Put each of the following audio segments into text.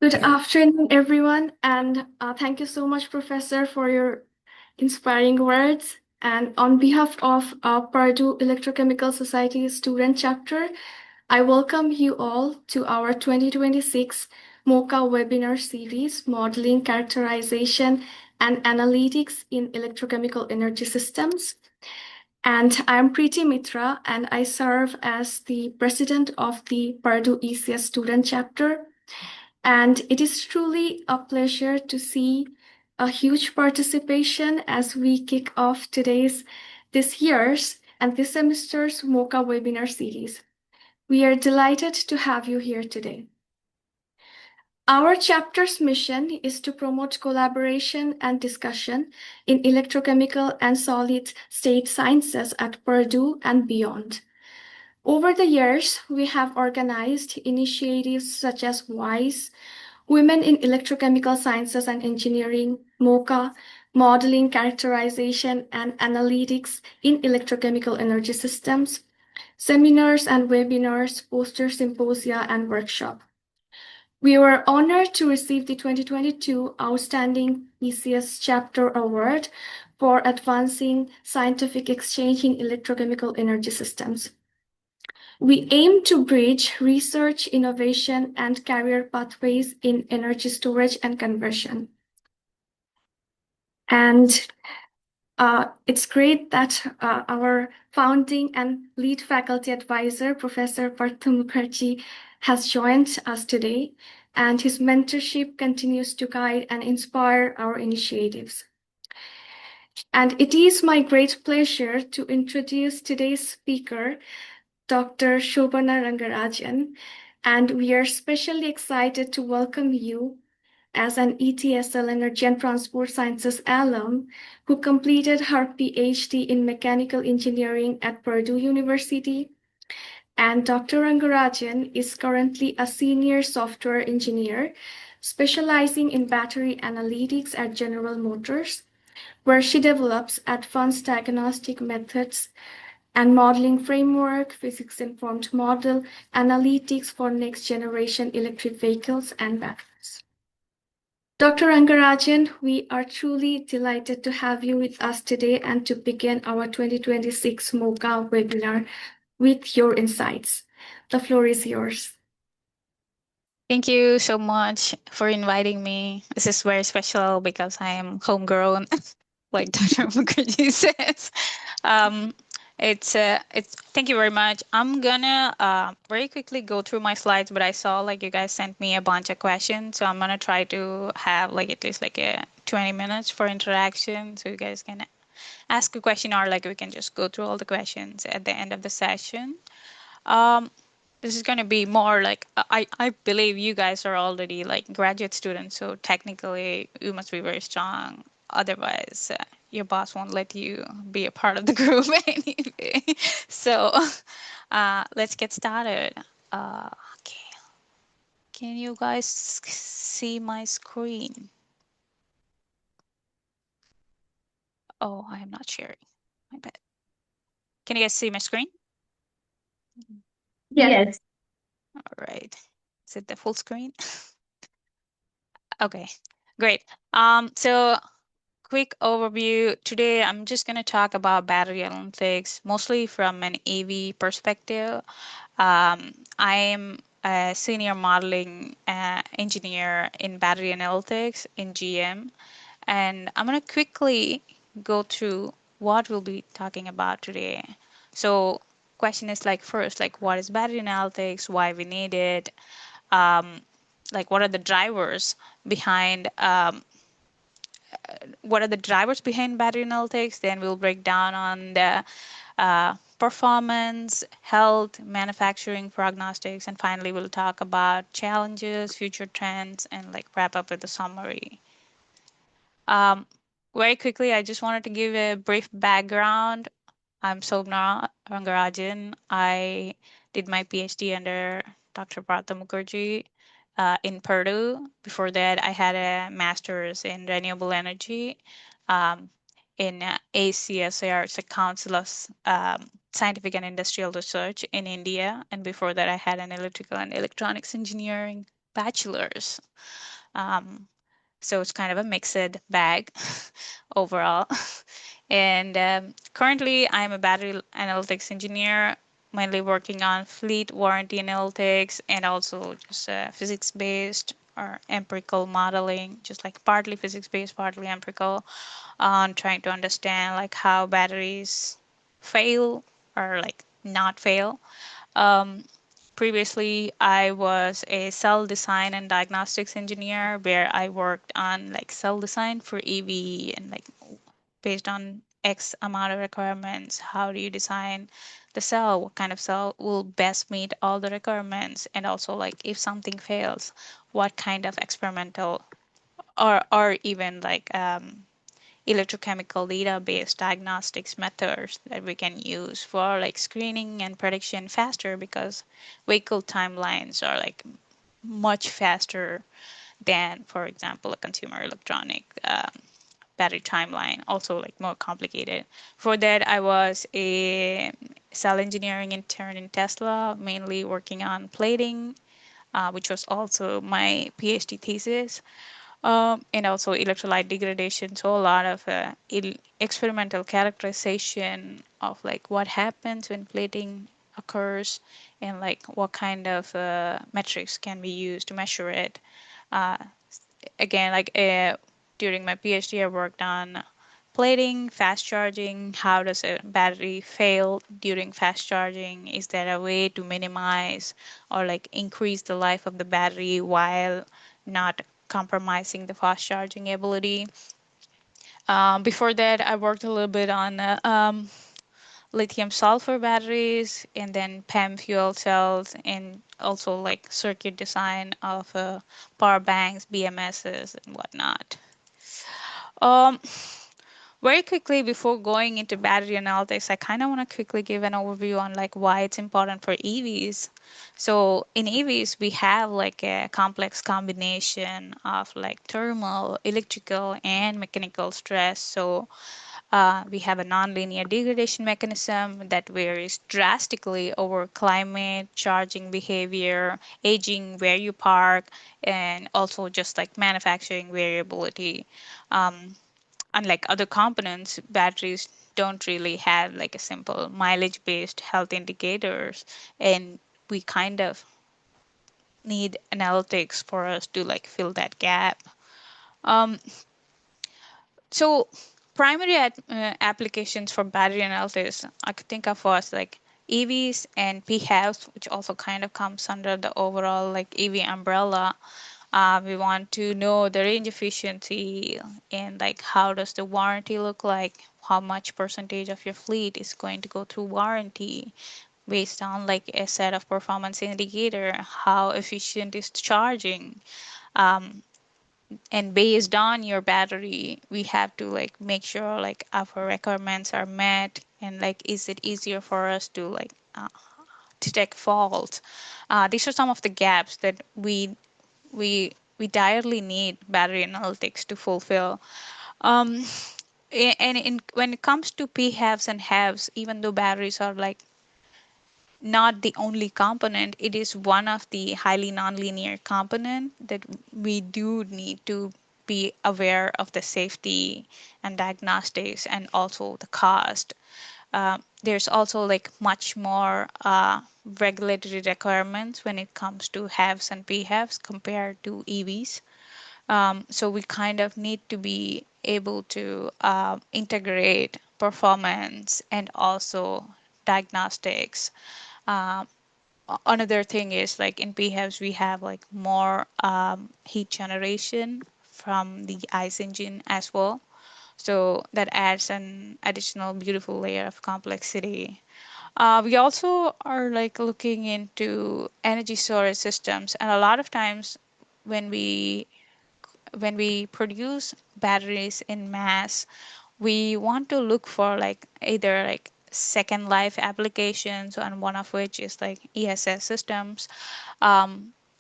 Good afternoon, everyone, and thank you so much, Professor, for your inspiring words. And on behalf of Purdue Electrochemical Society student chapter, I welcome you all to our 2026 MoCA webinar series, Modeling, Characterization, and Analytics in Electrochemical Energy Systems. And I'm Preeti Mitra, and I serve as the president of the Purdue ECS student chapter. And it is truly a pleasure to see a huge participation as we kick off this year's and this semester's MoCA webinar series. We are delighted to have you here today. Our chapter's mission is to promote collaboration and discussion in electrochemical and solid-state sciences at Purdue and beyond. Over the years, we have organized initiatives such as WISE, Women in Electrochemical Sciences and Engineering, MoCA, Modeling, Characterization, and Analytics in Electrochemical Energy Systems, seminars and webinars, poster symposia, and workshop. We were honored to receive the 2022 Outstanding ECS Chapter Award for advancing scientific exchange in electrochemical energy systems. We aim to bridge research, innovation, and career pathways in energy storage and conversion. And it's great that our founding and lead faculty advisor, Professor Partha Mukherjee, has joined us today, and his mentorship continues to guide and inspire our initiatives. And it is my great pleasure to introduce today's speaker, Dr. Sobana Rangarajan, and we are especially excited to welcome you as an ETSL Energy and Transport Sciences alum who completed her PhD in Mechanical Engineering at Purdue University. And Dr. Rangarajan is currently a senior software engineer specializing in battery analytics at General Motors, where she develops advanced diagnostic methods and modeling framework, physics-informed model, analytics for next-generation electric vehicles and batteries. Dr. Rangarajan, we are truly delighted to have you with us today and to begin our 2026 MoCA webinar with your insights. The floor is yours. Thank you so much for inviting me. This is very special because I am homegrown, like Dr. Mukherjee says. It's thank you very much. I'm gonna very quickly go through my slides, but I saw like you guys sent me a bunch of questions, so I'm gonna try to have like at least like a 20 minutes for interaction, so you guys can ask a question or like we can just go through all the questions at the end of the session. This is going to be more like I believe you guys are already like graduate students, so technically you must be very strong. Otherwise, your boss won't let you be a part of the group anyway. So let's get started. Okay. Can you guys see my screen? Oh, I am not sharing. My bad. Can you guys see my screen? Yes. All right. Is it the full screen? Okay, great. So quick overview. Today, I'm just going to talk about battery analytics, mostly from an AV perspective. I am a senior modeling engineer in battery analytics in GM, and I'm going to quickly go through what we'll be talking about today. So question is like first, like what is battery analytics, why we need it, like what are the drivers behind battery analytics. Then we'll break down on the performance, health, manufacturing, prognostics, and finally we'll talk about challenges, future trends, and like wrap up with a summary. Very quickly, I just wanted to give a brief background. I'm Sobana Rangarajan. I did my PhD under Dr. Partha Mukherjee in Purdue. Before that, I had a master's in renewable energy in ACSR, it's a Council of Scientific and Industrial Research in India. And before that, I had an electrical and electronics engineering bachelor's. Um, so it's kind of a mixed bag overall. And currently, I'm a battery analytics engineer, mainly working on fleet warranty analytics and also just physics-based or empirical modeling, just like partly physics-based, partly empirical, on trying to understand like how batteries fail or like not fail. Um, Previously, I was a cell design and diagnostics engineer where I worked on like cell design for EV and like based on X amount of requirements, how do you design the cell? What kind of cell will best meet all the requirements? And also like if something fails, what kind of experimental or even like electrochemical data-based diagnostics methods that we can use for like screening and prediction faster because vehicle timelines are like much faster than, for example, a consumer electronic battery timeline, also like more complicated. For that, I was a cell engineering intern in Tesla, mainly working on plating, which was also my PhD thesis, and also electrolyte degradation. So a lot of experimental characterization of like what happens when plating occurs and like what kind of metrics can be used to measure it. Uh, Again, like during my PhD, I worked on plating, fast charging. How does a battery fail during fast charging? Is there a way to minimize or like increase the life of the battery while not compromising the fast charging ability? Before that, I worked a little bit on lithium sulfur batteries and then PEM fuel cells and also like circuit design of power banks, BMSs, and whatnot. Um, Very quickly before going into battery analytics, I kind of want to quickly give an overview on like why it's important for EVs. So in EVs, we have like a complex combination of like thermal, electrical, and mechanical stress. So we have a nonlinear degradation mechanism that varies drastically over climate, charging behavior, aging, where you park, and also just like manufacturing variability. Um, Unlike other components, batteries don't really have like a simple mileage-based health indicators, and we kind of need analytics for us to like fill that gap. Um, So primary applications for battery analysis, I could think of was like EVs and PHEVs, which also kind of comes under the overall like EV umbrella. We want to know the range efficiency and like how does the warranty look like, how much percentage of your fleet is going to go through warranty based on like a set of performance indicator, how efficient is charging. Um, and based on your battery we have to like make sure like our requirements are met and like is it easier for us to like detect fault. These are some of the gaps that we direly need battery analytics to fulfill. um, and when it comes to p-haves and haves, even though batteries are like not the only component, it is one of the highly nonlinear component that we do need to be aware of the safety and diagnostics and also the cost. There's also like much more regulatory requirements when it comes to haves and p-haves compared to EVs. So we kind of need to be able to integrate performance and also diagnostics. Um, Another thing is like in PHEVs we have like more heat generation from the ICE engine as well. So that adds an additional beautiful layer of complexity. We also are like looking into energy storage systems, and a lot of times when we produce batteries in mass, we want to look for like either like second life applications, and one of which is like ESS systems.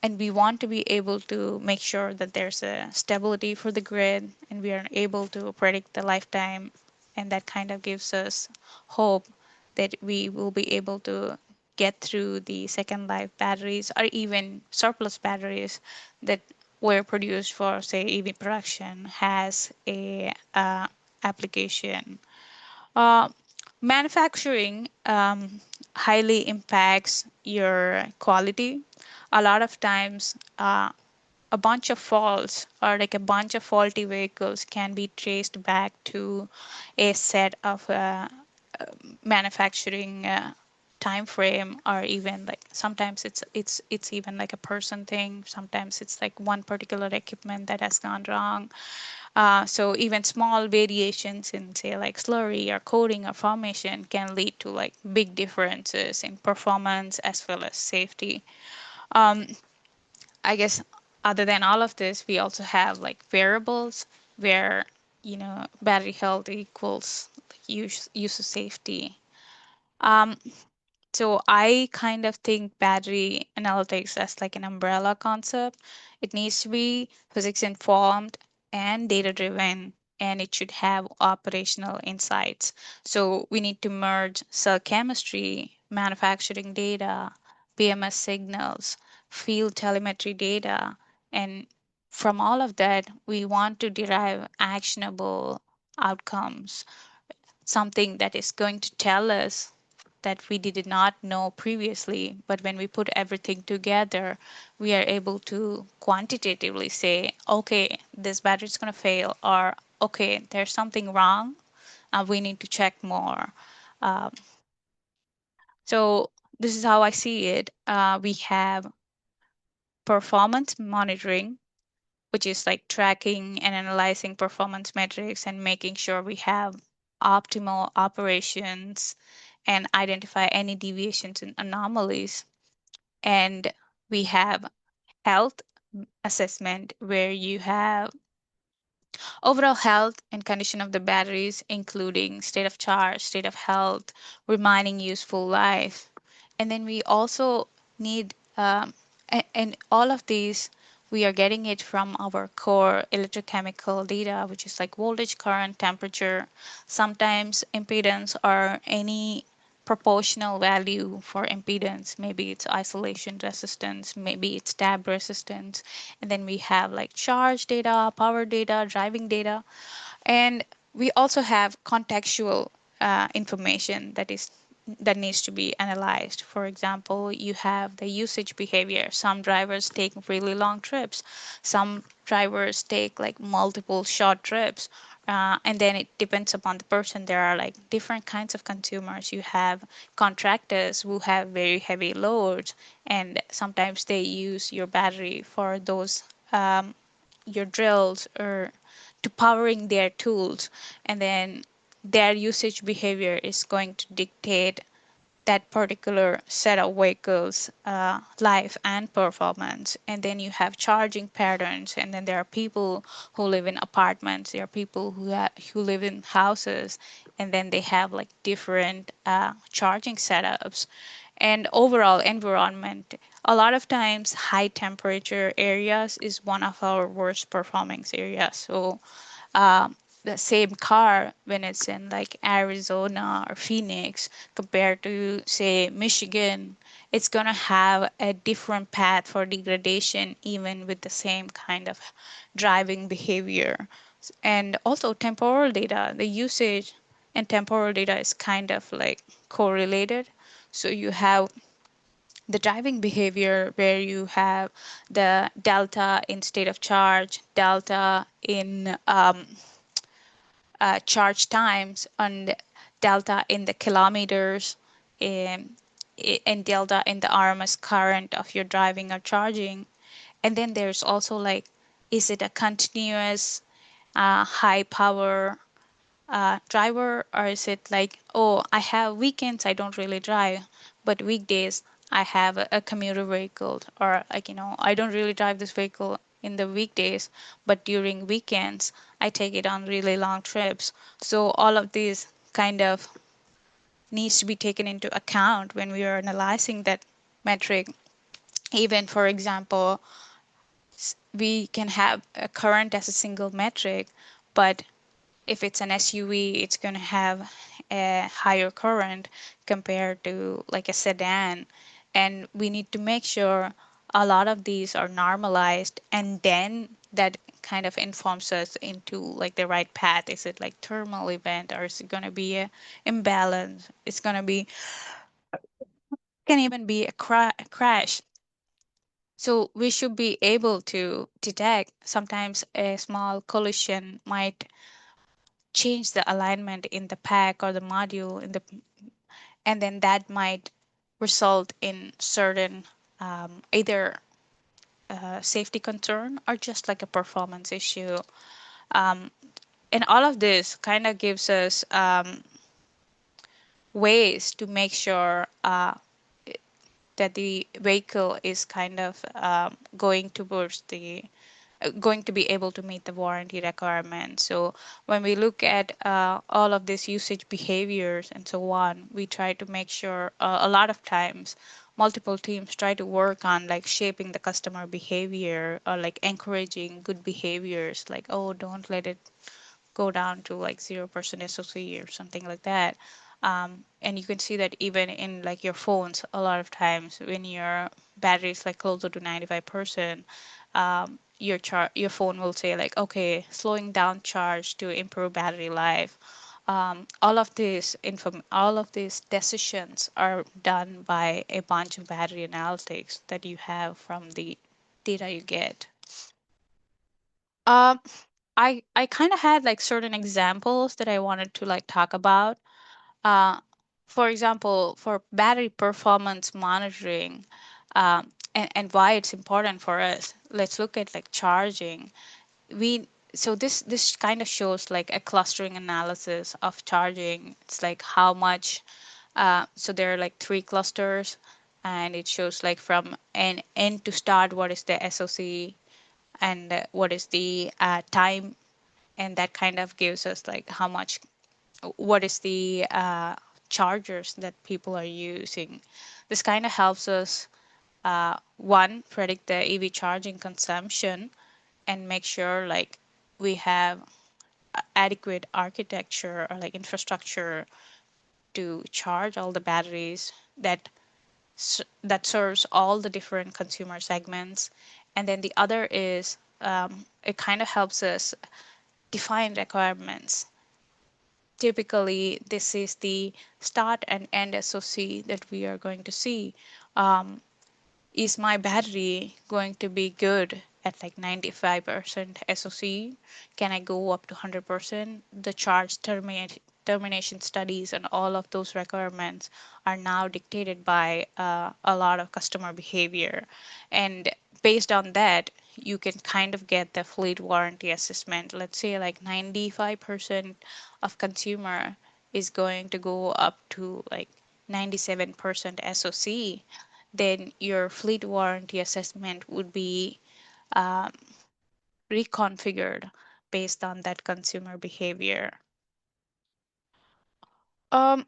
And we want to be able to make sure that there's a stability for the grid and we are able to predict the lifetime. And that kind of gives us hope that we will be able to get through the second life batteries or even surplus batteries that were produced for, say, EV production has a application. Uh, Manufacturing highly impacts your quality. A lot of times, a bunch of faults or like a bunch of faulty vehicles can be traced back to a set of manufacturing time frame, or even like sometimes it's even like a person thing. Sometimes it's like one particular equipment that has gone wrong. So even small variations in, say, like slurry or coating or formation can lead to like big differences in performance as well as safety. um, I guess other than all of this, we also have like variables where, battery health equals like use of safety. Um, so I kind of think battery analytics as like an umbrella concept. It needs to be physics informed and data driven, and it should have operational insights. So we need to merge cell chemistry, manufacturing data, BMS signals, field telemetry data, and from all of that, we want to derive actionable outcomes, something that is going to tell us that we did not know previously, but when we put everything together, we are able to quantitatively say, okay, this battery is going to fail, or okay, there's something wrong, and we need to check more. Um, so this is how I see it. We have performance monitoring, which is like tracking and analyzing performance metrics and making sure we have optimal operations and identify any deviations and anomalies. And we have health assessment, where you have overall health and condition of the batteries, including state of charge, state of health, remaining useful life. And then we also need, and all of these, we are getting it from our core electrochemical data, which is like voltage, current, temperature, sometimes impedance, or any proportional value for impedance. Maybe it's isolation resistance, maybe it's tab resistance. And then we have like charge data, power data, driving data. And we also have contextual information that needs to be analyzed. For example, you have the usage behavior. Some drivers take really long trips. Some drivers take like multiple short trips. And then it depends upon the person. There are like different kinds of consumers. You have contractors who have very heavy loads, and sometimes they use your battery for those, your drills or to powering their tools. And then their usage behavior is going to dictate that particular set of vehicles life and performance. And then you have charging patterns, and then there are people who live in apartments, there are people who live in houses, and then they have like different charging setups. And overall environment, a lot of times high temperature areas is one of our worst performing areas. So the same car, when it's in like Arizona or Phoenix compared to, say, Michigan, it's going to have a different path for degradation, even with the same kind of driving behavior. And also temporal data, the usage and temporal data is kind of like correlated. So you have the driving behavior where you have the delta in state of charge, delta in charge times, and delta in the kilometers, um, and delta in the RMS current of your driving or charging. And then there's also like, is it a continuous high power driver, or is it like, oh, I have weekends I don't really drive, but weekdays I have a commuter vehicle, or like, I don't really drive this vehicle in the weekdays, but during weekends I take it on really long trips. So all of these kind of needs to be taken into account when we are analyzing that metric. Even, for example, we can have a current as a single metric, but if it's an SUV, it's going to have a higher current compared to like a sedan. And we need to make sure a lot of these are normalized, and then that kind of informs us into like the right path. Is it like thermal event, or is it going to be a imbalance? It's going to be, can even be a crash. So we should be able to detect sometimes a small collision might change the alignment in the pack or the module in the, and then that might result in certain either safety concern or just like a performance issue. Um, and all of this kind of gives us ways to make sure that the vehicle is kind of going towards the going to be able to meet the warranty requirements. So when we look at all of these usage behaviors and so on, we try to make sure a lot of times multiple teams try to work on like shaping the customer behavior or like encouraging good behaviors, like, oh, don't let it go down to like 0% SOC or something like that. And you can see that even in like your phones, a lot of times when your battery is like closer to 95%, your phone will say like, okay, slowing down charge to improve battery life. All of these decisions are done by a bunch of battery analytics that you have from the data you get. Um, I kind of had like certain examples that I wanted to like talk about. Uh, for example, for battery performance monitoring, and why it's important for us. Let's look at like charging. We so this kind of shows like a clustering analysis of charging. It's like how much. So there are like three clusters, and it shows like from an end to start what is the SOC and what is the time, and that kind of gives us like how much, what is the chargers that people are using. This kind of helps us one, predict the EV charging consumption and make sure like we have adequate architecture or like infrastructure to charge all the batteries that serves all the different consumer segments. And then the other is it kind of helps us define requirements. Typically, this is the start and end SOC that we are going to see. Um, is my battery going to be good at like 95% SOC? Can I go up to 100%? The charge termination studies and all of those requirements are now dictated by a lot of customer behavior. And based on that, you can kind of get the fleet warranty assessment. Let's say like 95% of consumer is going to go up to like 97% SOC, then your fleet warranty assessment would be reconfigured based on that consumer behavior. Um,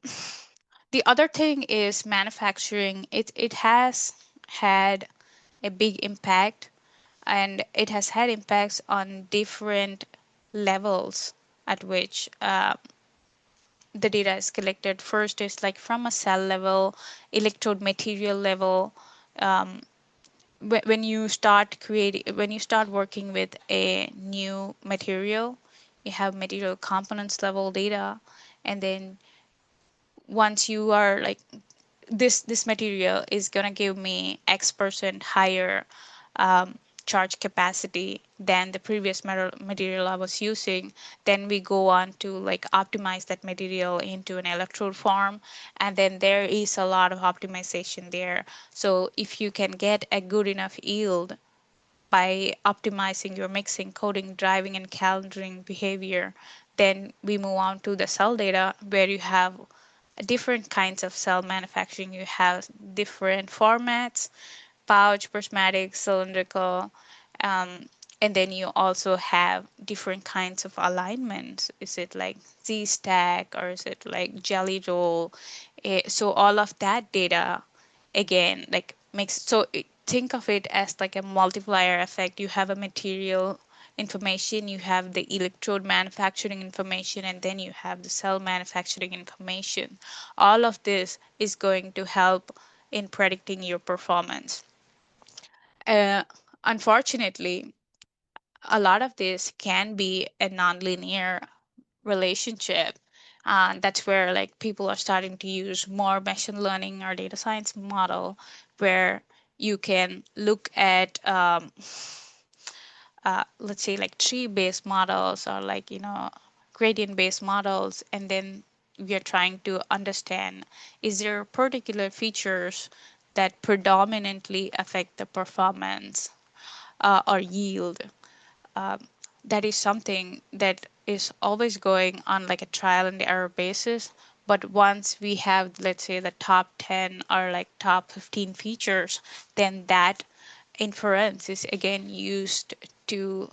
the other thing is manufacturing. It has had a big impact, and it has had impacts on different levels at which the data is collected. First is like from a cell level, electrode material level. Um, when you start creating, when you start working with a new material, you have material components level data, and then once you are like, this material is gonna give me X% higher charge capacity than the previous material I was using. Then we go on to like optimize that material into an electrode form, and then there is a lot of optimization there. So if you can get a good enough yield by optimizing your mixing, coding, driving, and calendaring behavior, then we move on to the cell data where you have different kinds of cell manufacturing. You have different formats: pouch, prismatic, cylindrical, um, and then you also have different kinds of alignments. Is it like Z-stack or is it like jelly roll? So all of that data again like makes, think of it as like a multiplier effect. You have a material information, you have the electrode manufacturing information, and then you have the cell manufacturing information. All of this is going to help in predicting your performance. Uh, Unfortunately, a lot of this can be a nonlinear relationship. That's where like people are starting to use more machine learning or data science model, where you can look at let's say like tree based models or like gradient based models, and then we are trying to understand, is there particular features that predominantly affect the performance or yield. um, that is something that is always going on like a trial and error basis. But once we have, let's say, the top 10 or like top 15 features, then that inference is again used to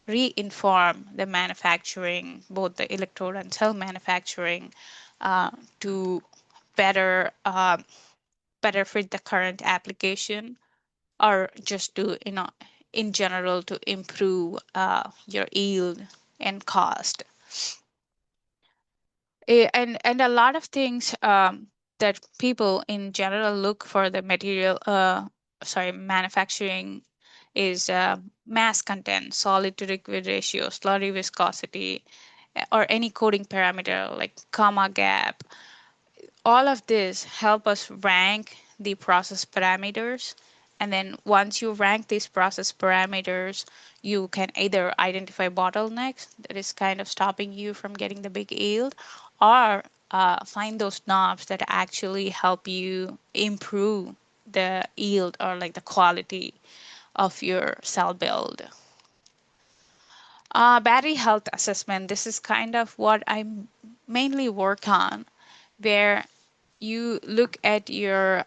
re-inform the manufacturing, both the electrode and cell manufacturing, to better better fit the current application, or just to in general to improve your yield and cost. And a lot of things that people in general look for the material sorry manufacturing is mass content, solid to liquid ratio, slurry viscosity, or any coding parameter like comma gap. All of this help us rank the process parameters. And then once you rank these process parameters, you can either identify bottlenecks that is kind of stopping you from getting the big yield, or find those knobs that actually help you improve the yield or like the quality of your cell build. Battery health assessment. This is kind of what I mainly work on, where you look at your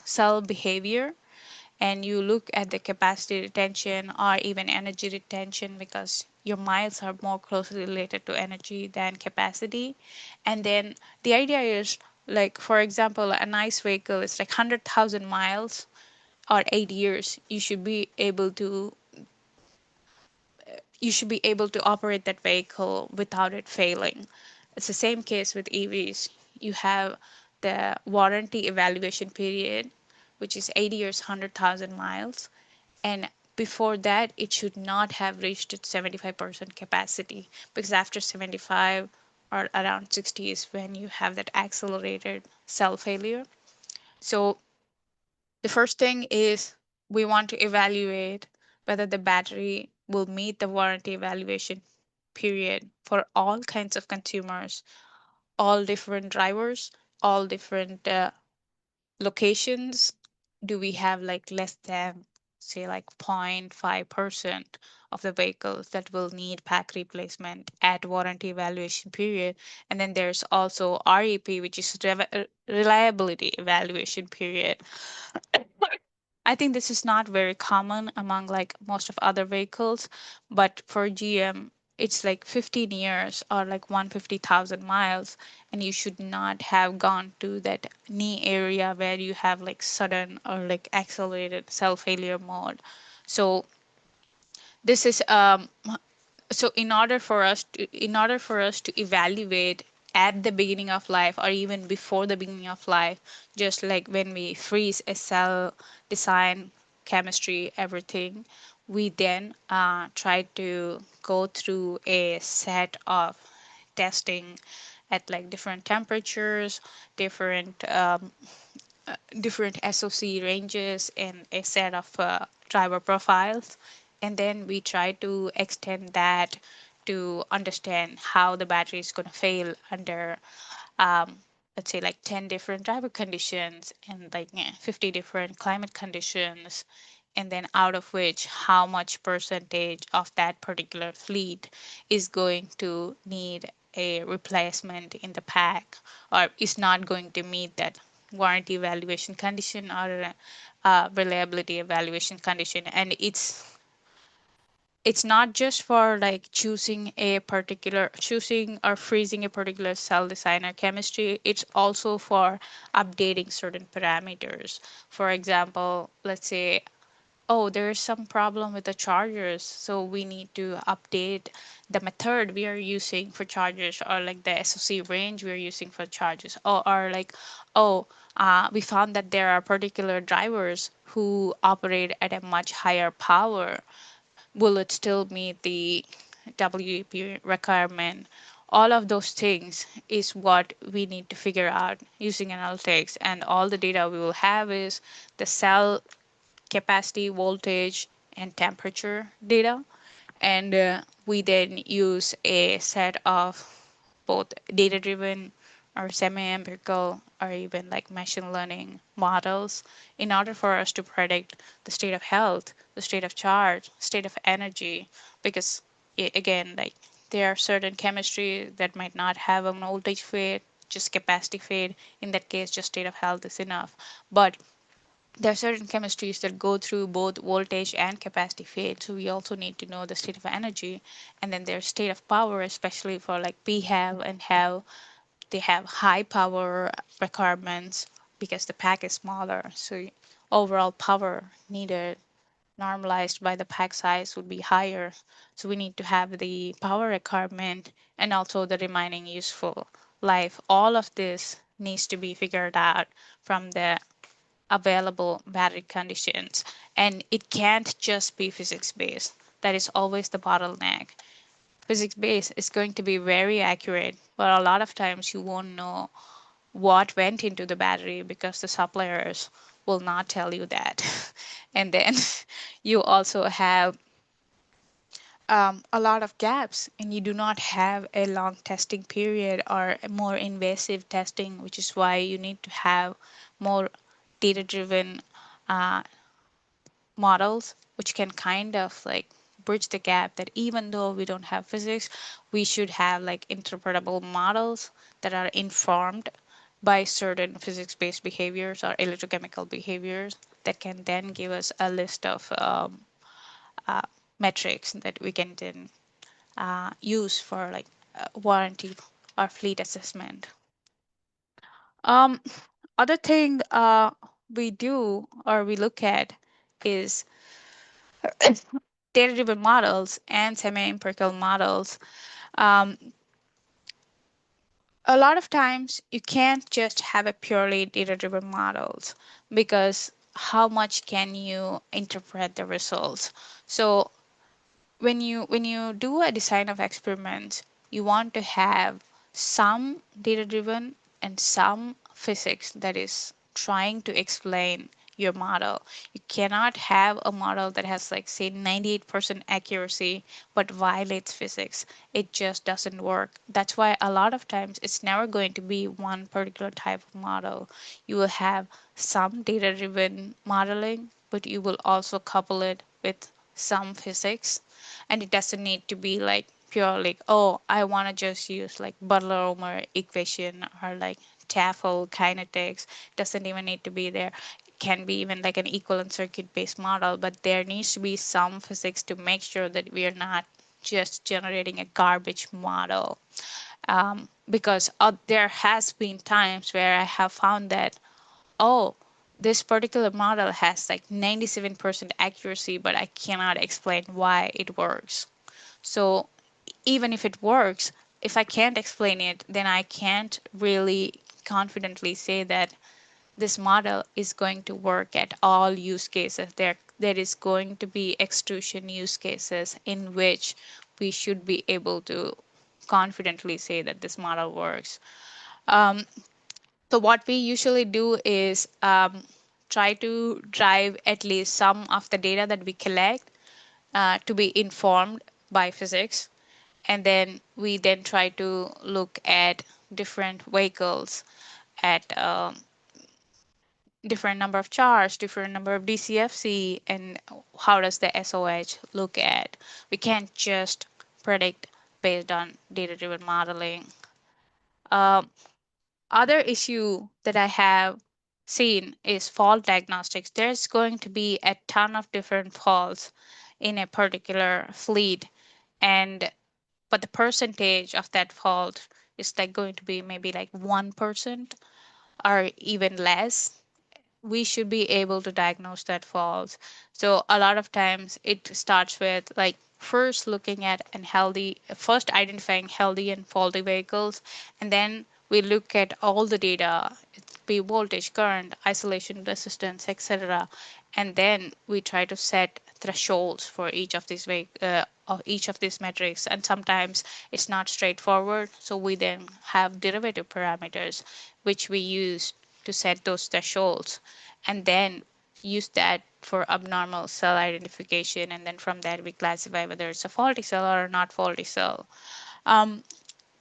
cell behavior, and you look at the capacity retention or even energy retention, because your miles are more closely related to energy than capacity. And then the idea is, like, for example, a nice vehicle is like 100,000 miles or 8 years. You should be able to operate that vehicle without it failing. It's the same case with EVs. You have the warranty evaluation period, which is 80 years, 100,000 miles. And before that, it should not have reached its 75% capacity, because after 75 or around 60 is when you have that accelerated cell failure. So the first thing is we want to evaluate whether the battery will meet the warranty evaluation period for all kinds of consumers, all different drivers, all different locations. Do we have like less than, say, like 0.5% of the vehicles that will need pack replacement at warranty evaluation period? And then there's also REP, which is reliability evaluation period. I think this is not very common among like most of other vehicles, but for GM, it's like 15 years or like 150,000 miles, and you should not have gone to that knee area where you have like sudden or like accelerated cell failure mode. So this is so in order for us to evaluate at the beginning of life or even before the beginning of life, just like when we freeze a cell, design, chemistry, everything, we then try to go through a set of testing at like different temperatures, different different SOC ranges, and a set of driver profiles. And then we try to extend that to understand how the battery is going to fail under, um, let's say, like 10 different driver conditions and like 50 different climate conditions. And then out of which, how much percentage of that particular fleet is going to need a replacement in the pack, or is not going to meet that warranty evaluation condition or reliability evaluation condition. And it's not just for like choosing or freezing a particular cell design or chemistry. It's also for updating certain parameters. For example, let's say, oh, there's some problem with the chargers, so we need to update the method we are using for chargers, or like the SoC range we are using for chargers, or like, oh, we found that there are particular drivers who operate at a much higher power. Will it still meet the WEP requirement? All of those things is what we need to figure out using analytics, and all the data we will have is the cell capacity, voltage, and temperature data. And we then use a set of both data driven or semi empirical or even like machine learning models in order for us to predict the state of health, the state of charge, state of energy. Because again, like there are certain chemistry that might not have a voltage fade, just capacity fade. In that case, just state of health is enough. But there are certain chemistries that go through both voltage and capacity fade, so we also need to know the state of energy. And then there's state of power, especially for like PHEV and HEV. They have high power requirements because the pack is smaller, so overall power needed normalized by the pack size would be higher. So we need to have the power requirement and also the remaining useful life. All of this needs to be figured out from the available battery conditions. And it can't just be physics based. That is always the bottleneck. Physics based is going to be very accurate, but a lot of times you won't know what went into the battery because the suppliers will not tell you that. And then you also have a lot of gaps, and you do not have a long testing period or a more invasive testing, which is why you need to have more data driven uh, models, which can kind of like bridge the gap that even though we don't have physics, we should have like interpretable models that are informed by certain physics based behaviors or electrochemical behaviors that can then give us a list of uh, metrics that we can then use for like warranty or fleet assessment. Um, Other thing we do or we look at is data-driven models and semi-empirical models. Um, a lot of times you can't just have a purely data-driven models because how much can you interpret the results? So when you do a design of experiments, you want to have some data driven and some physics that is trying to explain your model. You cannot have a model that has like say 98% accuracy but violates physics. It just doesn't work. That's why a lot of times it's never going to be one particular type of model. You will have some data driven modeling, but you will also couple it with some physics. And it doesn't need to be like pure like, oh, I want to just use like Butler-Omer equation or like TAFL kinetics. Doesn't even need to be there. It can be even like an equivalent circuit based model, but there needs to be some physics to make sure that we are not just generating a garbage model. Because there has been times where I have found that, oh, this particular model has like 97% accuracy, but I cannot explain why it works. So even if it works, if I can't explain it, then I can't really confidently say that this model is going to work at all use cases. There is going to be extrusion use cases in which we should be able to confidently say that this model works. Um, so what we usually do is try to drive at least some of the data that we collect to be informed by physics, and then we then try to look at different vehicles at different number of charge, different number of DCFC, and how does the SOH look at. We can't just predict based on data-driven modeling. Um, Other issue that I have seen is fault diagnostics. There's going to be a ton of different faults in a particular fleet, and but the percentage of that fault is like going to be maybe like 1% or even less. we should be able to diagnose that fault. So a lot of times it starts with like first looking at and healthy, first identifying healthy and faulty vehicles, and then we look at all the data, it be voltage, current, isolation, resistance, etc. And then we try to set thresholds for each of these of each of these metrics. And sometimes it's not straightforward, so we then have derivative parameters which we use to set those thresholds, and then use that for abnormal cell identification, and then from that we classify whether it's a faulty cell or not faulty cell. um,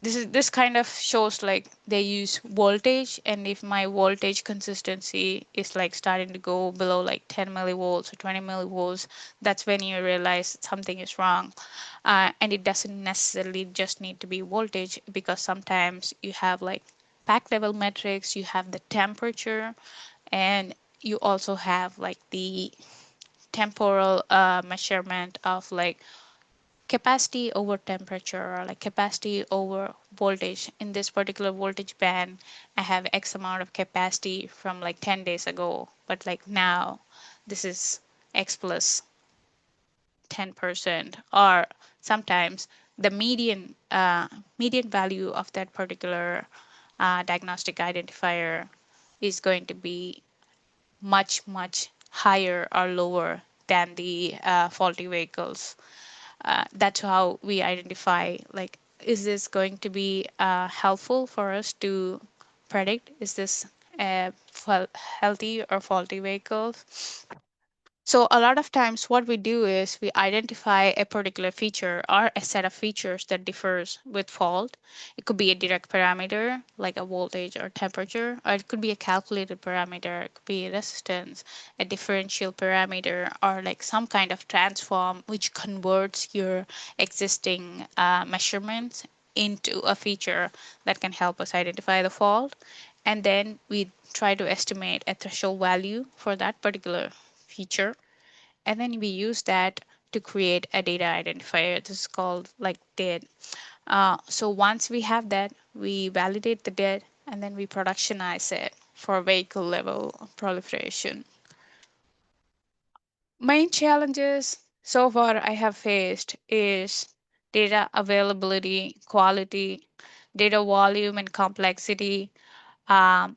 this kind of shows like they use voltage, and if my voltage consistency is like starting to go below like 10 millivolts or 20 millivolts, that's when you realize something is wrong. And it doesn't necessarily just need to be voltage, because sometimes you have like pack level metrics, you have the temperature, and you also have like the temporal measurement of like capacity over temperature, or like capacity over voltage. In this particular voltage band, I have X amount of capacity from like 10 days ago, but like now this is X plus 10%. Or sometimes the median value of that particular diagnostic identifier is going to be much higher or lower than the faulty vehicles. That's how we identify like, is this going to be helpful for us to predict, is this healthy or faulty vehicles. So a lot of times what we do is we identify a particular feature or a set of features that differs with fault. It could be a direct parameter like a voltage or temperature, or it could be a calculated parameter, it could be a resistance, a differential parameter, or like some kind of transform which converts your existing measurements into a feature that can help us identify the fault. And then we try to estimate a threshold value for that particular feature, and then we use that to create a data identifier. This is called like DID. So once we have that, we validate the DID, and then we productionize it for vehicle level proliferation. Main challenges so far I have faced is data availability, quality, data volume and complexity. um,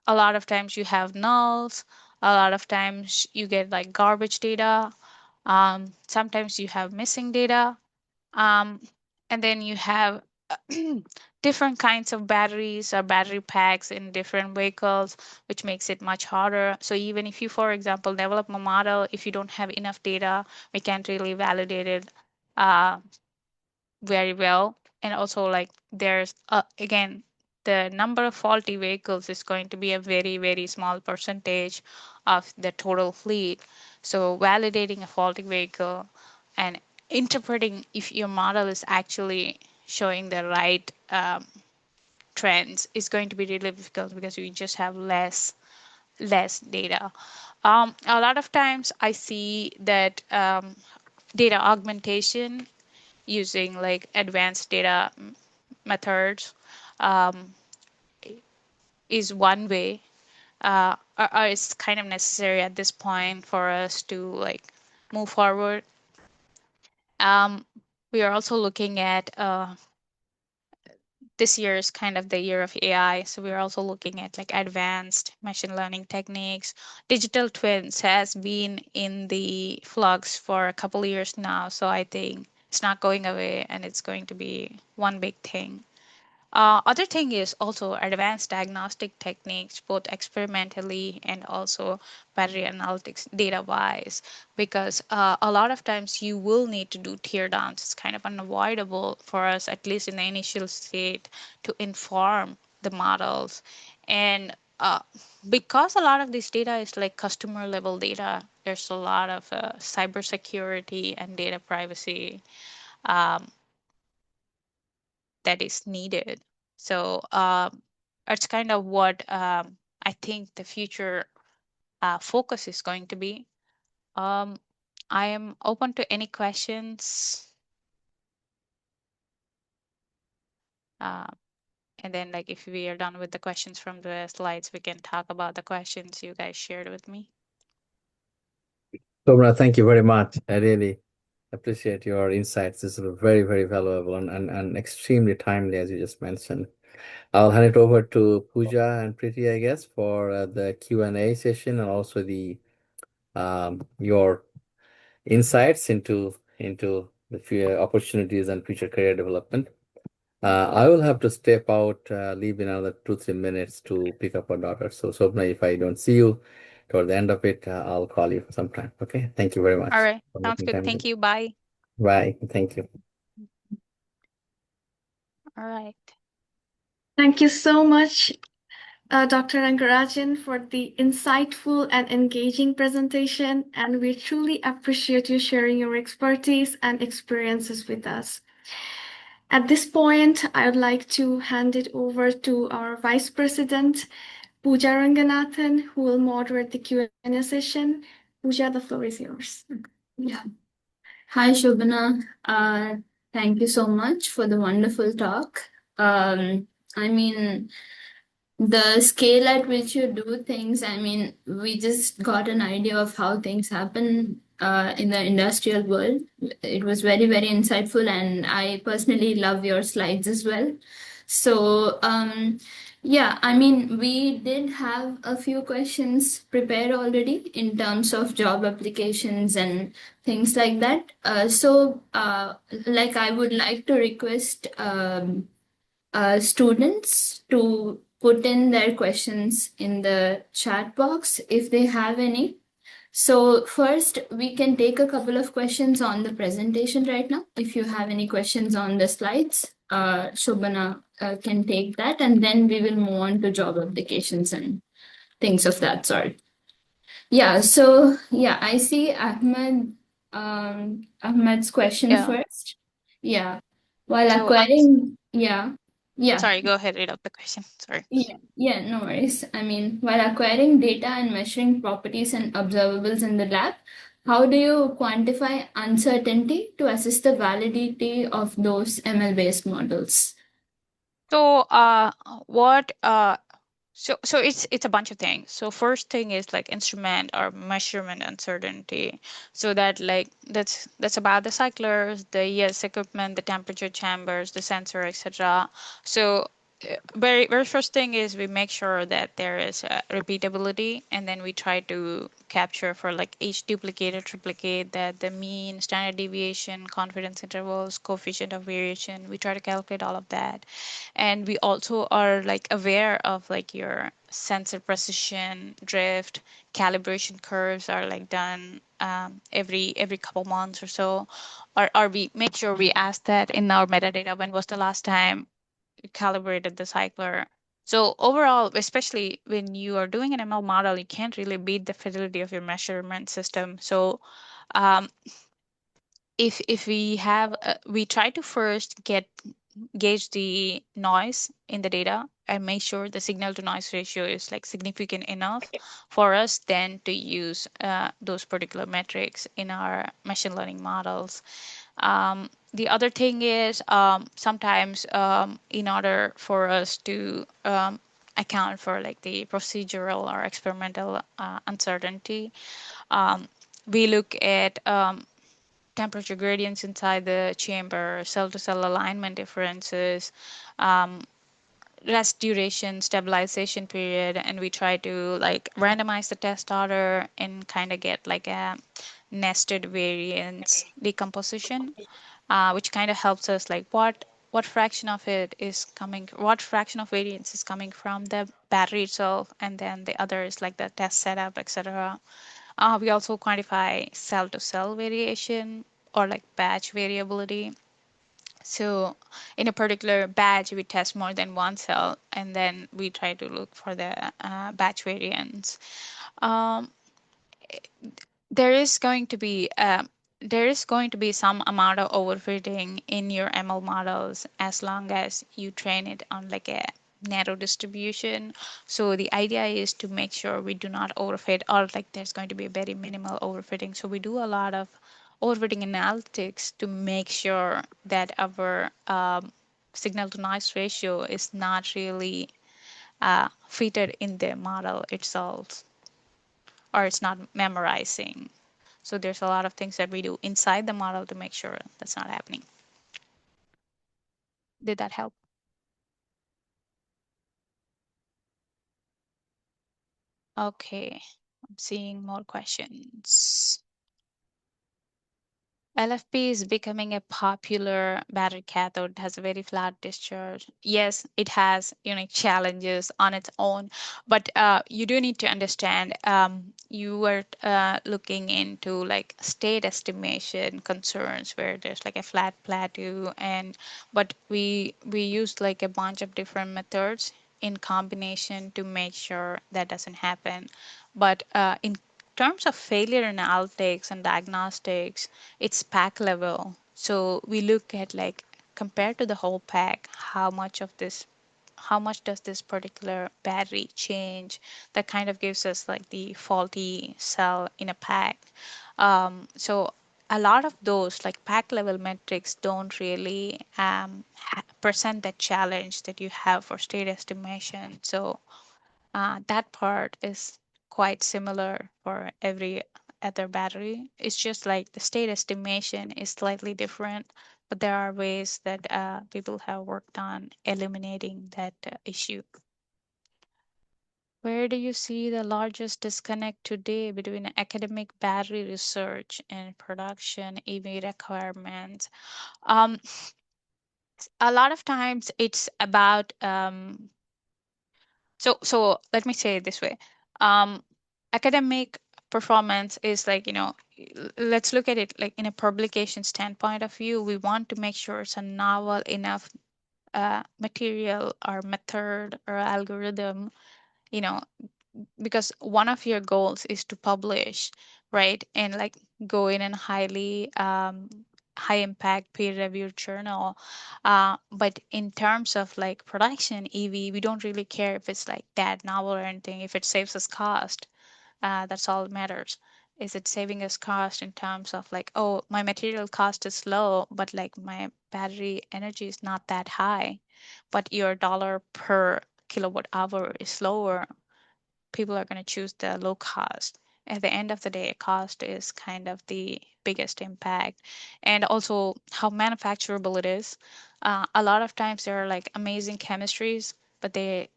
a lot of times you have nulls, a lot of times you get like garbage data, sometimes you have missing data, um, and then you have different kinds of batteries or battery packs in different vehicles, which makes it much harder. So even if you, for example, develop a model, if you don't have enough data, we can't really validate it uh, very well. And also like there's again, the number of faulty vehicles is going to be a very small percentage of the total fleet. So validating a faulty vehicle and interpreting if your model is actually showing the right trends is going to be really difficult, because we just have less data. A lot of times I see that data augmentation using like advanced data methods um, is one way, or it's kind of necessary at this point for us to like move forward. Um, we are also looking at this year is kind of the year of AI, so we're also looking at like advanced machine learning techniques. Digital twins has been in the flux for a couple of years now, so I think it's not going away, and it's going to be one big thing. Other thing is also advanced diagnostic techniques, both experimentally and also battery analytics data wise, because a lot of times you will need to do tear downs. It's kind of unavoidable for us, at least in the initial state, to inform the models. And because a lot of this data is like customer level data, there's a lot of cybersecurity and data privacy um, that is needed. So it's kind of what I think the future focus is going to be. Um, I am open to any questions. Uh, And then like if we are done with the questions from the slides, we can talk about the questions you guys shared with me. Sobana, thank you very much. I really appreciate your insights. This is very, very valuable and extremely timely, as you just mentioned. I'll hand it over to Pooja and Preeti, I guess, for the Q&A session and also the your insights into the opportunities and future career development. I will have to step out, leave in another 2-3 minutes to pick up our daughter. So, Sobna, if I don't see you toward the end of it, I'll call you sometime. Okay. Thank you very All much right. for Sounds making good. time. Thank you. Bye. Bye. Thank you. All right. Thank you so much, Dr. Rangarajan, for the insightful and engaging presentation, and we truly appreciate you sharing your expertise and experiences with us. At this point, I would like to hand it over to our Vice President, Pooja Ranganathan, who will moderate the Q&A session. Pooja, the floor is yours. Yeah. Hi, Shobana. Thank you so much for the wonderful talk. I mean, the scale at which you do things, I mean, we just got an idea of how things happen in the industrial world. It was very, very insightful, and I personally love your slides as well. So, yeah, I mean, we did have a few questions prepared already in terms of job applications and things like that. Like, I would like to request students to put in their questions in the chat box if they have any. So first, we can take a couple of questions on the presentation right now. If you have any questions on the slides, Shobana can take that, and then we will move on to job applications and things of that sort. Yeah, so yeah, I see Ahmed's question Yeah. first. Yeah. While So, acquiring, yeah. Yeah. sorry, go ahead, read out the question. Sorry. Yeah, no worries. I mean, while acquiring data and measuring properties and observables in the lab, how do you quantify uncertainty to assess the validity of those ML-based models? So, what so it's a bunch of things. So first thing is like instrument or measurement uncertainty. So that's about the cyclers, the ES equipment, the temperature chambers, the sensor, etc. So very first thing is we make sure that there is repeatability, and then we try to capture for like each duplicate or triplicate that the mean, standard deviation, confidence intervals, coefficient of variation. We try to calculate all of that, and we also are like aware of like your sensor precision, drift, calibration curves are like done every couple months or so, or we make sure we ask that in our metadata when was the last time calibrated the cycler. So overall, especially when you are doing an ML model, you can't really beat the fidelity of your measurement system. So um, if we have, we try to first gauge the noise in the data and make sure the signal to noise ratio is like significant enough for us then to use those particular metrics in our machine learning models. The other thing is sometimes in order for us to account for like the procedural or experimental uncertainty, um, we look at temperature gradients inside the chamber, cell-to-cell alignment differences, um, rest duration, stabilization period, and we try to like randomize the test order and kind of get like a nested variance decomposition, which kind of helps us like what fraction of it is coming, what fraction of variance is coming from the battery itself, and then the other is like the test setup, etc. We also quantify cell-to-cell variation or like batch variability. So in a particular batch, we test more than one cell, and then we try to look for the batch variance. Um, there is going to be some amount of overfitting in your ML models as long as you train it on like a narrow distribution. So the idea is to make sure we do not overfit, or like there's going to be a very minimal overfitting. So we do a lot of overfitting analytics to make sure that our signal to noise ratio is not really fitted in the model itself, or it's not memorizing. So there's a lot of things that we do inside the model to make sure that's not happening. Did that help? Okay, I'm seeing more questions. LFP is becoming a popular battery cathode, has a very flat discharge. Yes, it has unique challenges on its own, but you do need to understand you were looking into like state estimation concerns where there's like a flat plateau, and but we used like a bunch of different methods in combination to make sure that doesn't happen. But in terms of failure analytics and diagnostics, it's pack level. So we look at like compared to the whole pack, how much does this particular battery change? That kind of gives us like the faulty cell in a pack. So a lot of those like pack level metrics don't really present that challenge that you have for state estimation. So that part is quite similar for every other battery. It's just like the state estimation is slightly different, but there are ways that people have worked on eliminating that issue. Where do you see the largest disconnect today between academic battery research and production EV requirements? Um, a lot of times it's about so let me say it this way. Um, academic performance is like, let's look at it like in a publication standpoint of view. We want to make sure it's a novel enough material or method or algorithm, you know, because one of your goals is to publish, right? And like go in a highly high impact peer reviewed journal. But in terms of like production EV, we don't really care if it's like that novel or anything. If it saves us cost, that's all that matters. Is it saving us cost in terms of like, oh, my material cost is low, but like my battery energy is not that high, but your dollar per kilowatt hour is lower, people are going to choose the low cost. At the end of the day, cost is kind of the biggest impact, and also how manufacturable it is. A lot of times there are like amazing chemistries, but if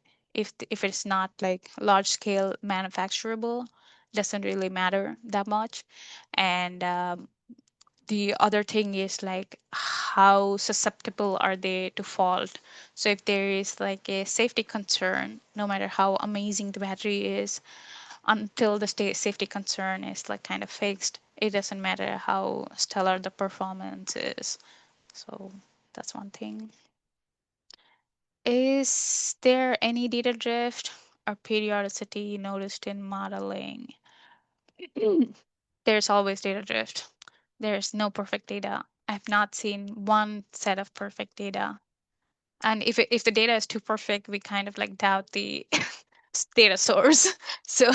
it's not like large scale manufacturable, doesn't really matter that much. And the other thing is like how susceptible are they to fault. So if there is like a safety concern, no matter how amazing the battery is, until the safety concern is like kind of fixed, it doesn't matter how stellar the performance is. So that's one thing. Is there any data drift or periodicity noticed in modeling? There's always data drift. There's no perfect data. I've not seen one set of perfect data. And if the data is too perfect, we kind of like doubt the data source. So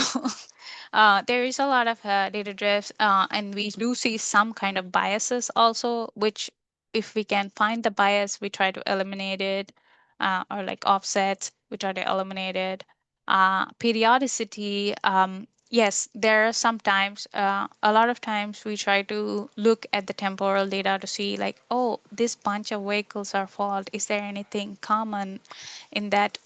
there is a lot of data drifts, and we do see some kind of biases also, which if we can find the bias, we try to eliminate it, or like offsets, we try to eliminate it. Periodicity, yes, there are sometimes, a lot of times we try to look at the temporal data to see like, oh, this bunch of vehicles are fault. Is there anything common in that?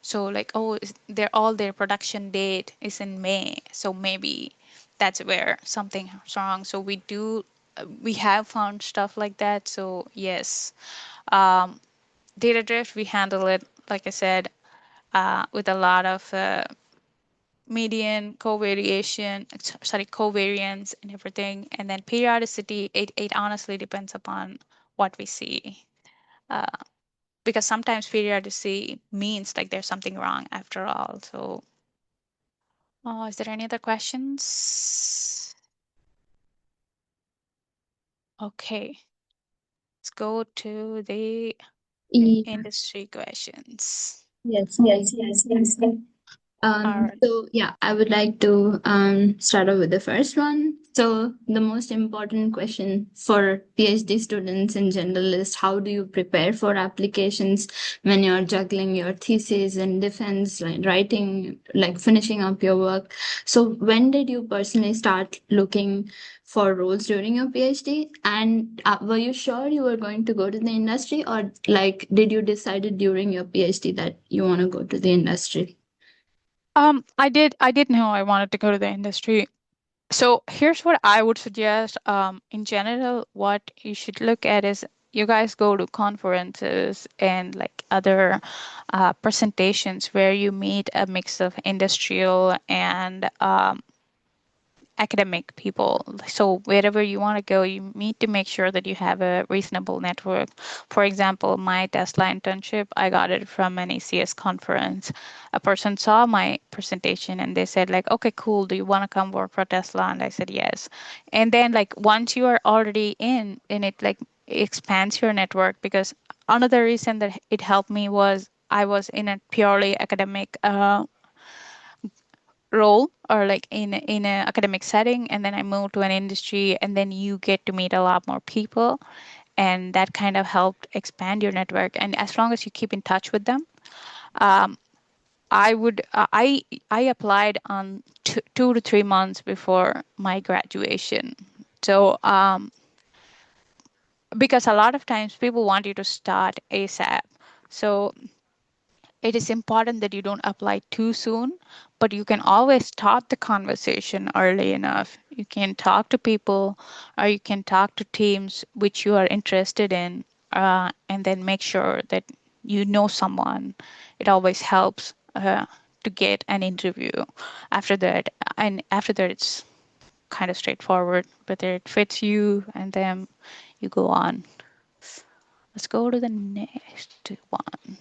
So like, oh, their production date is in May, so maybe that's where something's wrong. So we have found stuff like that. So yes, um, data drift, we handle it, like I said, with a lot of median covariation, sorry, covariance and everything. And then periodicity, it honestly depends upon what we see. Uh, because sometimes periodicity means like there's something wrong after all. So, is there any other questions? Okay, let's go to the Yeah. industry questions. Yes, yes, yes, yes. All right. So yeah, I would like to start off with the first one. So the most important question for PhD students in general is how do you prepare for applications when you're juggling your thesis and defense, like writing, like finishing up your work. So when did you personally start looking for roles during your PhD? And were you sure you were going to go to the industry, or like did you decided during your PhD that you want to go to the industry? I did know I wanted to go to the industry. So here's what I would suggest. In general, what you should look at is you guys go to conferences and like other presentations where you meet a mix of industrial and academic people. So wherever you want to go, you need to make sure that you have a reasonable network. For example, my Tesla internship, I got it from an ACS conference. A person saw my presentation and they said like, okay, cool. Do you want to come work for Tesla? And I said yes. And then like once you are already in it, like it expands your network because another reason that it helped me was I was in a purely academic role or like in an academic setting, and then I moved to an industry, and then you get to meet a lot more people, and that kind of helped expand your network. And as long as you keep in touch with them, um, I would I applied on 2 to 3 months before my graduation. So because a lot of times people want you to start ASAP. So it is important that you don't apply too soon, but you can always start the conversation early enough. You can talk to people or you can talk to teams which you are interested in, and then make sure that you know someone. It always helps to get an interview after that. And after that, it's kind of straightforward, whether it fits you and then you go on. Let's go to the next one.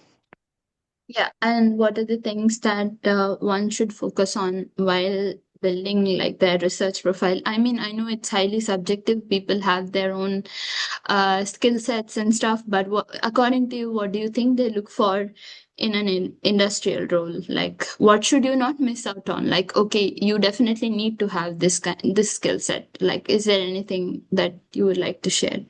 Yeah, and what are the things that one should focus on while building like their research profile? I mean, I know it's highly subjective. People have their own skill sets and stuff, but according to you, what do you think they look for in an industrial role? Like, what should you not miss out on? Like, okay, you definitely need to have this skill set. Like, is there anything that you would like to share?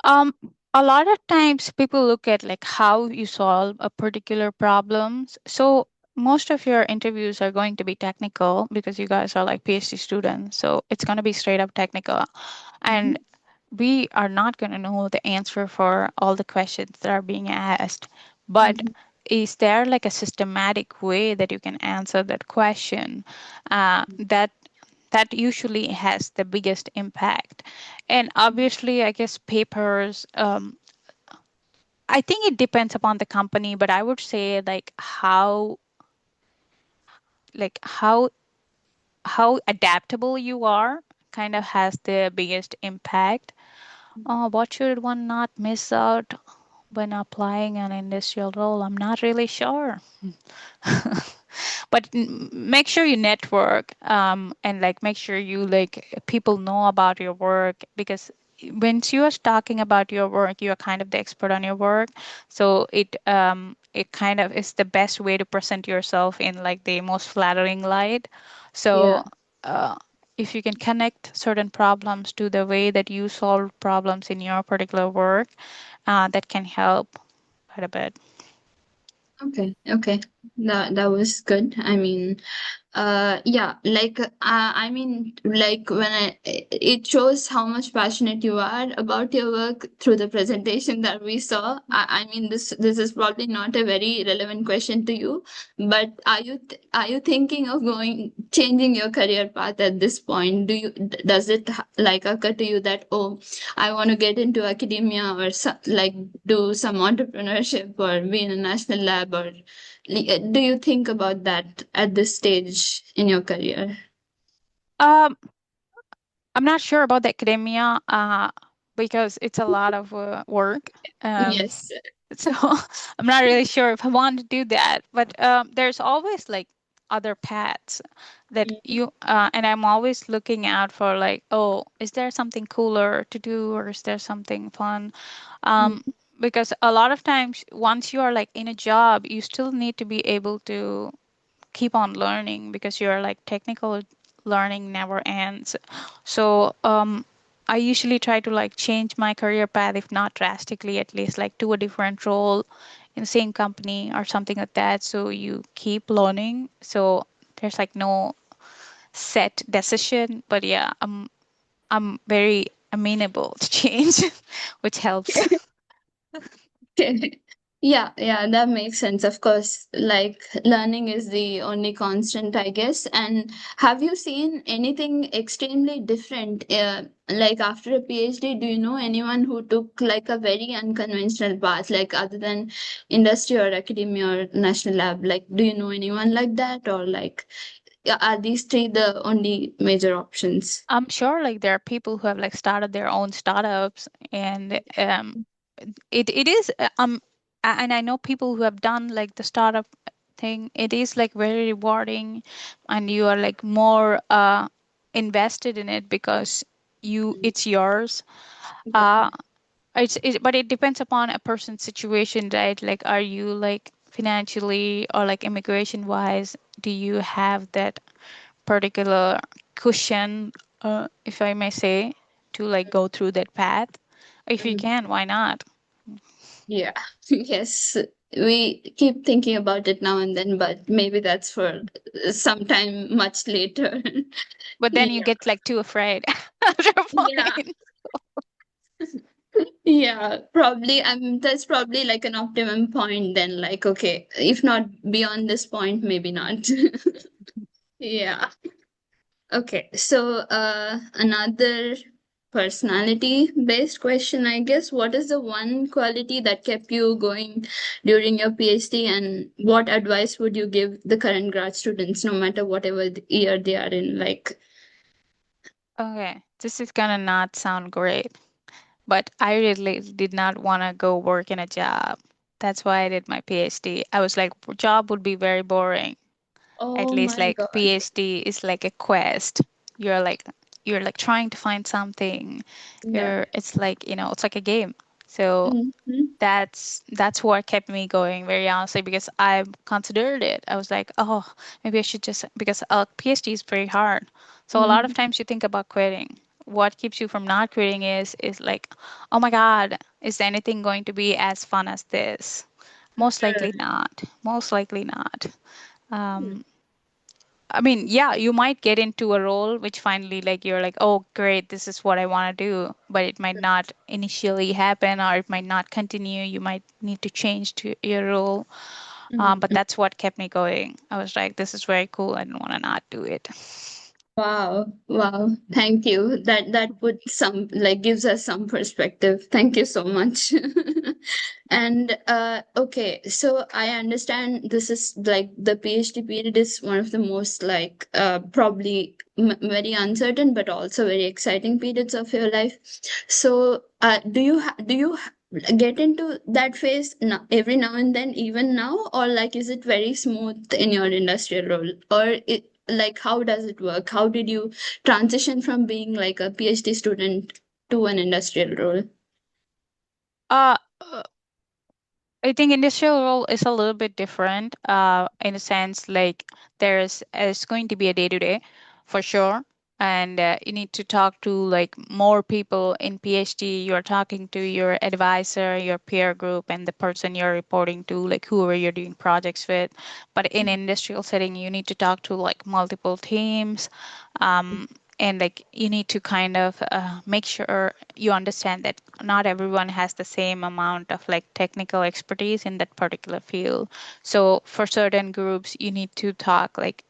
Um, a lot of times people look at like how you solve a particular problems. So most of your interviews are going to be technical because you guys are like PhD students. So it's going to be straight up technical. And Mhm. we are not going to know the answer for all the questions that are being asked. But Mhm. is there like a systematic way that you can answer that question that usually has the biggest impact? And obviously, I guess papers, I think it depends upon the company, but I would say like how adaptable you are kind of has the biggest impact. What should one not miss out when applying an industrial role? I'm not really sure. But make sure you network, and like make sure you like people know about your work, because once you are talking about your work, you are kind of the expert on your work. So it kind of is the best way to present yourself in like the most flattering light. Yeah. So uh, if you can connect certain problems to the way that you solve problems in your particular work, that can help quite a bit. Okay. Okay. That was good. I mean, yeah, like I mean, like when it shows how much passionate you are about your work through the presentation that we saw. I mean, this is probably not a very relevant question to you, but are you thinking of changing your career path at this point? Does it like occur to you that, oh, I want to get into academia, or like do some entrepreneurship or be in a national lab, or do you think about that at this stage in your career? Um, I'm not sure about the academia because it's a lot of work. Um, Yes. so I'm not really sure if I want to do that. But there's always like other paths that you and I'm always looking out for like, oh, is there something cooler to do or is there something fun? Um, Mhm. because a lot of times once you are like in a job, you still need to be able to keep on learning because you're like technical learning never ends. So I usually try to like change my career path, if not drastically, at least like to a different role in the same company or something like that. So you keep learning. So there's like no set decision, but yeah, I'm very amenable to change, which helps. Yeah, yeah, that makes sense. Of course, like learning is the only constant, I guess. And have you seen anything extremely different? Like after a PhD, do you know anyone who took like a very unconventional path, like other than industry or academia or national lab? Like, do you know anyone like that, or like are these three the only major options? I'm sure like there are people who have like started their own startups, and it is and I know people who have done like the startup thing. It is like very rewarding, and you are like more invested in it because it's yours. Yeah. Uh but it depends upon a person's situation, right? Like, are you like financially or like immigration wise, do you have that particular cushion, if I may say, to like go through that path? If you can, why not? Yeah, yes. We keep thinking about it now and then, but maybe that's for sometime much later. But then you Yeah, get like too afraid at a yeah, point. yeah. Probably, that's probably like an optimum point then. Like, okay, if not beyond this point, maybe not. Yeah. Okay, so another personality-based question, I guess. What is the one quality that kept you going during your PhD, and what advice would you give the current grad students, no matter whatever the year they are in? Like, Okay, this is gonna not sound great, but I really did not want to go work in a job. That's why I did my PhD. I was like, job would be very boring. At oh least my like God. PhD is like a quest. You're like you're like trying to find something. Yeah. You're it's like, it's like a game. So Mm-hmm. that's what kept me going, very honestly, because I considered it. I was like, oh, maybe I should just, because a PhD is very hard. So a lot of Mm-hmm. times you think about quitting. What keeps you from not quitting is like, oh my God, is anything going to be as fun as this? Most likely not. Most likely not. Um, I mean, yeah, you might get into a role which finally, like, you're like, oh, great, this is what I want to do, but it might not initially happen, or it might not continue. You might need to change to your role. But Mm-hmm. that's what kept me going. I was like, this is very cool. I don't want to not do it. Wow, wow. Thank you. That puts some like gives us some perspective. Thank you so much. And okay, so I understand this is like the PhD period is one of the most like probably very uncertain but also very exciting periods of your life. So get into that phase now, every now and then, even now, or like is it very smooth in your industrial role, or like how does it work? How did you transition from being like a PhD student to an industrial role? Uh, I think industrial role is a little bit different, in a sense, like it's going to be a day to day, for sure, and you need to talk to like more people. In PhD, you're talking to your advisor, your peer group, and the person you're reporting to, like whoever you're doing projects with. But in industrial setting, you need to talk to like multiple teams, um, and like you need to kind of make sure you understand that not everyone has the same amount of like technical expertise in that particular field. So for certain groups you need to talk like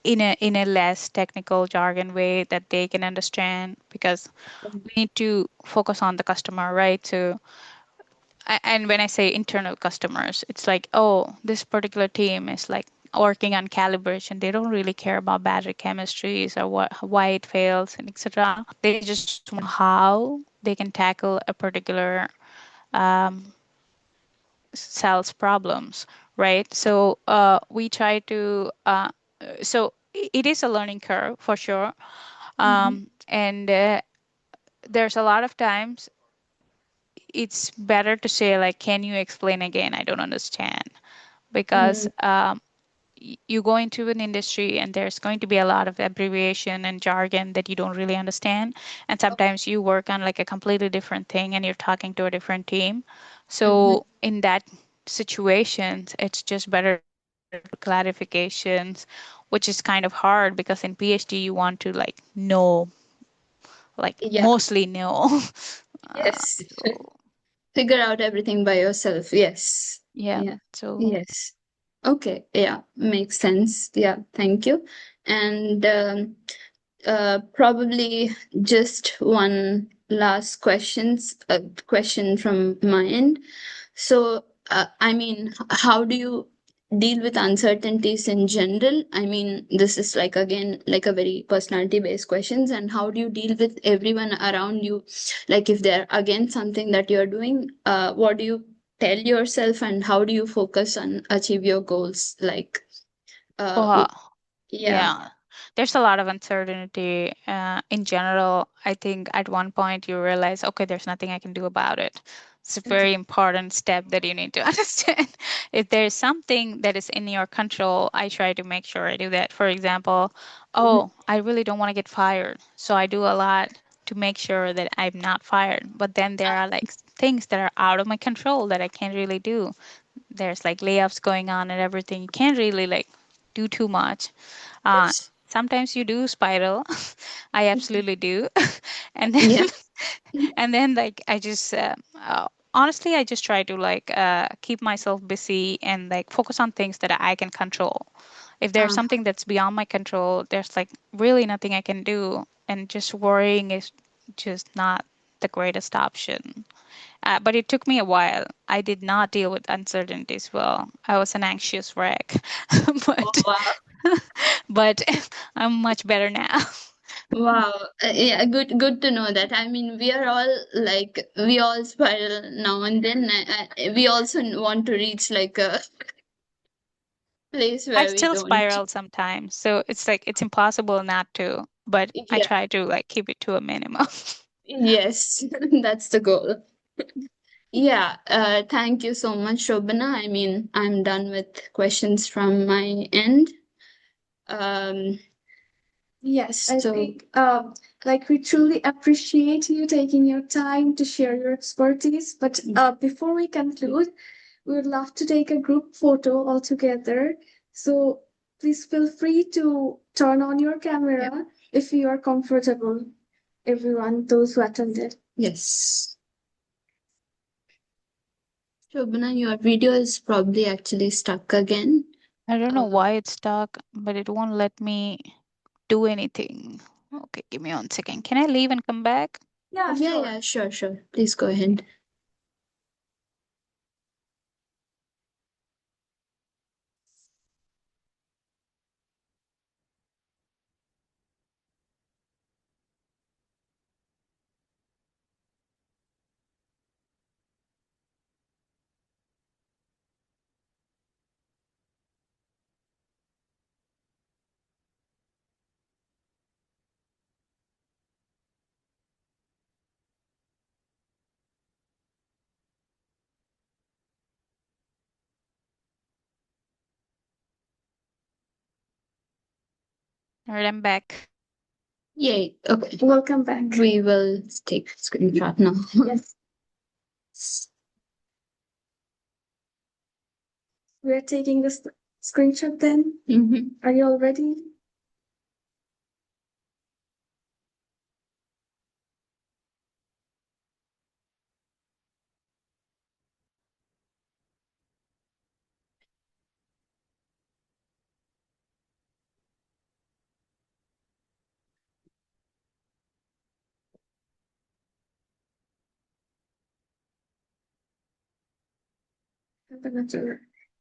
in a less technical jargon way that they can understand, because we need to focus on the customer, right? So and when I say internal customers, it's like, oh, this particular team is like working on calibration. They don't really care about battery chemistries or why it fails and etc. They just want to know how they can tackle a particular um, cell's problems, right? So we try to. So it is a learning curve for sure, Mhm. and there's a lot of times it's better to say like, can you explain again, I don't understand, because Mhm. you go into an industry and there's going to be a lot of abbreviation and jargon that you don't really understand. And sometimes you work on like a completely different thing and you're talking to a different team. So in that situations, it's just better to clarifications, which is kind of hard because in PhD you want to like know, like Yeah. mostly know. Yes. So Figure out everything by yourself. Yes. yeah, Yeah. so Yes. Okay. Yeah. Makes sense. Yeah. Thank you. And probably just one last question from my end. So, I mean, how do you deal with uncertainties in general? I mean, this is like again like a very personality based questions. And how do you deal with everyone around you? Like if they're against something that you're doing, what do you tell yourself, and how do you focus on achieve your goals? Like, wow. yeah. Yeah, there's a lot of uncertainty in general. I think at one point you realize, okay, there's nothing I can do about it. It's a very important step that you need to understand. If there's something that is in your control, I try to make sure I do that. For example, oh, I really don't want to get fired. So I do a lot to make sure that I'm not fired. But then there are like things that are out of my control that I can't really do. There's like layoffs going on and everything. You can't really like do too much. Sometimes you do spiral. I absolutely do. And then Yeah. and then like I just honestly I just try to like keep myself busy and like focus on things that I can control. If there's something that's beyond my control, there's like really nothing I can do, and just worrying is just not the greatest option. But it took me a while. I did not deal with uncertainties well. I was an anxious wreck, but Wow. but I'm much better now. Wow. Yeah, good to know that. I mean, we are all like, we all spiral now and then. We also want to reach like a place I where we still don't. spiral sometimes, so it's like it's impossible not to, but I Yeah. try to like keep it to a minimum. Yes, that's the goal. Yeah. Thank you so much, Shobana. I mean, I'm done with questions from my end. Um, Yes, I so think like we truly appreciate you taking your time to share your expertise. But before we conclude, we would love to take a group photo all together. So please feel free to turn on your camera if you are comfortable, everyone, those who attended. yes. Shobana, your video is probably actually stuck again. I don't know why it's stuck, but it won't let me do anything. Okay, give me 1 second. Can I leave and come back? Yeah, Yeah, sure. yeah, sure, sure. Please go ahead. All right, I'm back. Yay. Okay. Welcome back. We will take screenshot now. Yes. We're taking this screenshot then. Are you all ready?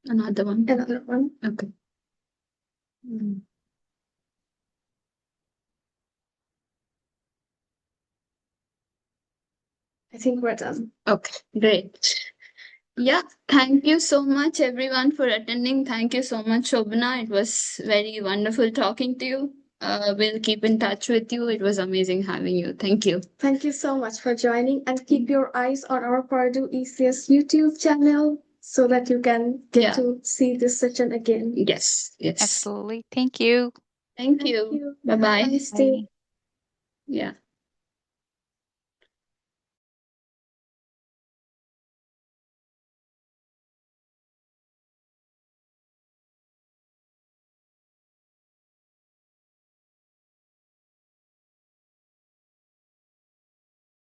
Another one. Another one. Okay. I think we're done. Okay, great. Yeah, thank you so much everyone for attending. Thank you so much, Shobana. It was very wonderful talking to you. We'll keep in touch with you. It was amazing having you. Thank you. Thank you so much for joining, and keep your eyes on our Purdue ECS YouTube channel. so that you can get Yeah. to see this session again. Yes. Absolutely. Thank you. Thank you. Bye-bye. Nice day. Bye. Yeah.